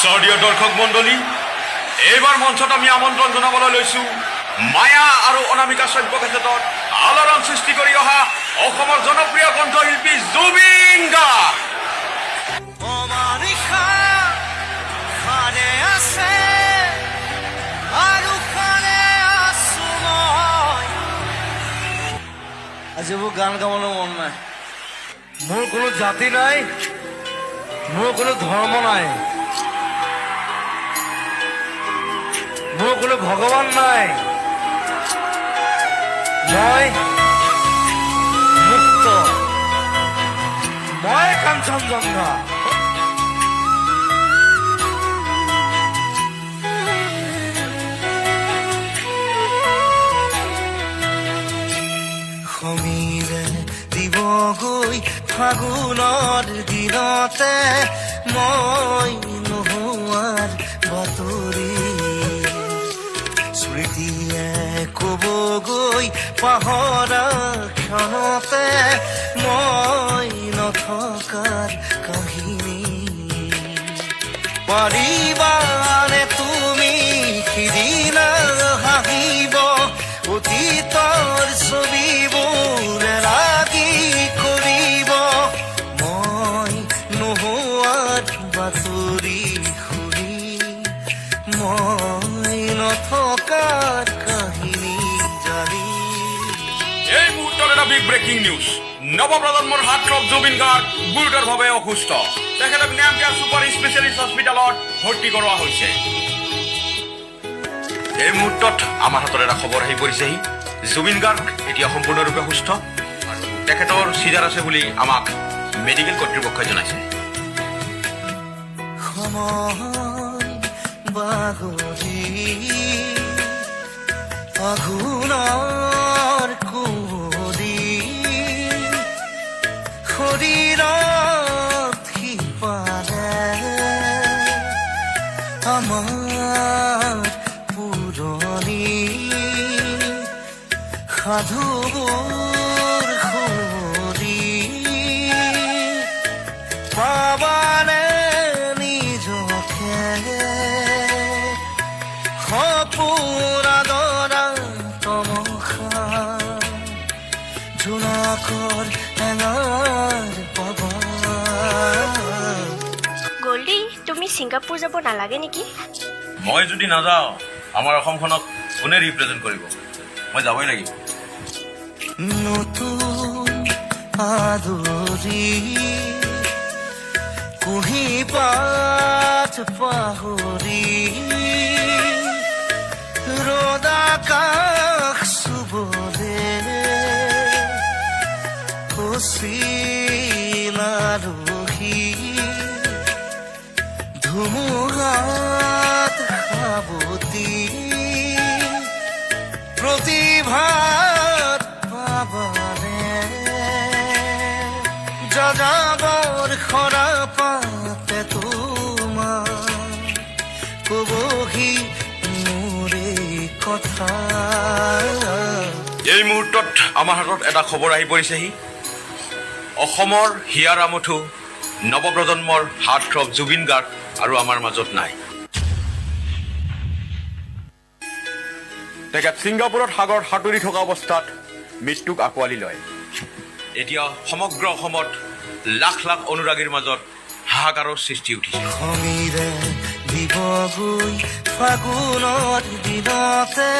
শ্ৰদ্ধেয় দৰ্শক মণ্ডলী, এইবাৰ মঞ্চত আমি আমন্ত্ৰণ জনাবলৈ লৈছো মায়া আৰু অনামিকা সভ্য ক্ষেত্ৰত আলোড়ন সৃষ্টি কৰি অহা অসমৰ জনপ্ৰিয় কণ্ঠশিল্পী জুবিন গাৰ্গ। আজি মোৰ গান গাবলৈ মন নাই। মোৰ কোনো জাতি নাই, মোৰ কোনো ধৰ্ম নাই, মোৰ কোনো ভগৱান নাই। মই মুক্ত, মই কাঞ্চনজংঘা। সমীৰে দিবগৈ ফাগুনৰ দিনতে মই নোহোৱাৰ বাতৰি, স্মৃতিয়ে ক'বগৈ পাহৰা ক্ষণতে মই নথকাৰ কাহিনী। পাৰিবানে তুমি সিদিনা হাঁহিব অতীতৰ ছবিবোৰ লাগি কৰিব, মই নোহোৱাত বাতৰি শুনি, মই নথকাৰ কাহিনী জানি। এই মুহূৰ্তত এটা বিগ ব্ৰেকিং নিউজ। নৱপ্ৰজন্মৰ হাৰ্টথ্ৰব জুবিন গাৰ্গ গুৰুতৰভাৱে অসুস্থ। তেখেতক নিয়ামকেয়াৰ ছুপাৰ স্পেচিয়েলিষ্ট হস্পিটেলত ভৰ্তি কৰোৱা হৈছে। এই মুহূৰ্তত আমাৰ হাতত এটা খবৰ আহি পৰিছেহি। জুবিন গাৰ্গ এতিয়া সম্পূৰ্ণৰূপে সুস্থ আৰু তেখেতৰ চিজাৰ আছে বুলি আমাক মেডিকেল কৰ্তৃপক্ষই জনাইছে। আঘোণৰ কুঁৱলী শৰীৰত সিপাৰে আমাৰ পুৰণি সাধুবোৰ সুৰি পাবানে নিজকে সপোনা দৰা তমসা জোনাকৰ এঙাৰ পাবা। গল্ডি, তুমি ছিংগাপুৰ যাব নালাগে নেকি? মই যদি নাযাওঁ আমাৰ অসমখনক কোনে ৰিপ্ৰেজেণ্ট কৰিব? মই যাবই লাগিব। নতুন আদৰি কুঁহি পাত পাহৰি ৰ'দা কাষ চুবলে কচিলাৰহি ধুমুহাত সাৱতি প্ৰতিভাত পাবানে যাযাবৰ খৰা পাতে তোমাৰ কবহি মোৰে কথা। এই মুহূৰ্তত আমাৰ হাতত এটা খবৰ আহি পৰিছেহি। অসমৰ হিয়াৰ আমঠু নৱপ্ৰজন্মৰ হাৰ্টথ্ৰব জুবিন গাৰ্গ আৰু আমাৰ মাজত নাই। তেখেত ছিংগাপুৰত সাগৰত সাঁতুৰি থকা অৱস্থাত মৃত্যুক আঁকোৱালি লয়। এতিয়া সমগ্ৰ অসমত লাখ লাখ অনুৰাগীৰ মাজত হাহাকাৰৰ সৃষ্টি উঠিছে। সমীৰে দিবগৈ ফাগুনৰ দিনতে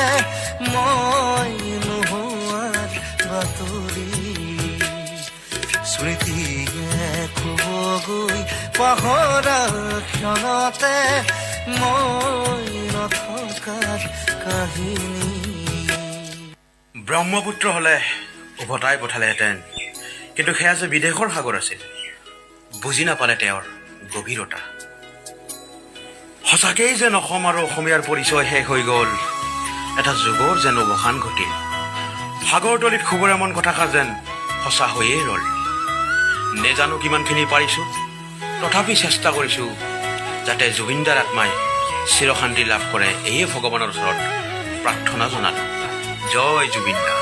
মই নোহোৱাৰ বাতৰি, স্মৃতিয়ে ক'বগৈ পাহৰা ক্ষণতে মই নথকাৰ কাহিনী। ব্ৰহ্মপুত্ৰ হ'লে উভতাই পঠালেহেঁতেন, কিন্তু সেয়া যে বিদেশৰ সাগৰ আছিল, বুজি নাপালে তেওঁৰ গভীৰতা। সঁচাকেই যেন অসম আৰু অসমীয়াৰ পৰিচয় শেষ হৈ গ'ল, এটা যুগৰ যেন অৱসান ঘটিল। সাগৰতলিত শুবৰে মন কথাষাৰ যেন সঁচা হৈয়ে ৰ'ল। নেজানো কিমানখিনি পাৰিছোঁ, তথাপি চেষ্টা কৰিছোঁ যাতে জুবিনদাৰ আত্মাই চিৰশান্তি লাভ কৰে। এয়ে ভগৱানৰ ওচৰত প্ৰাৰ্থনা জনালোঁ। জয় জুবিন দা।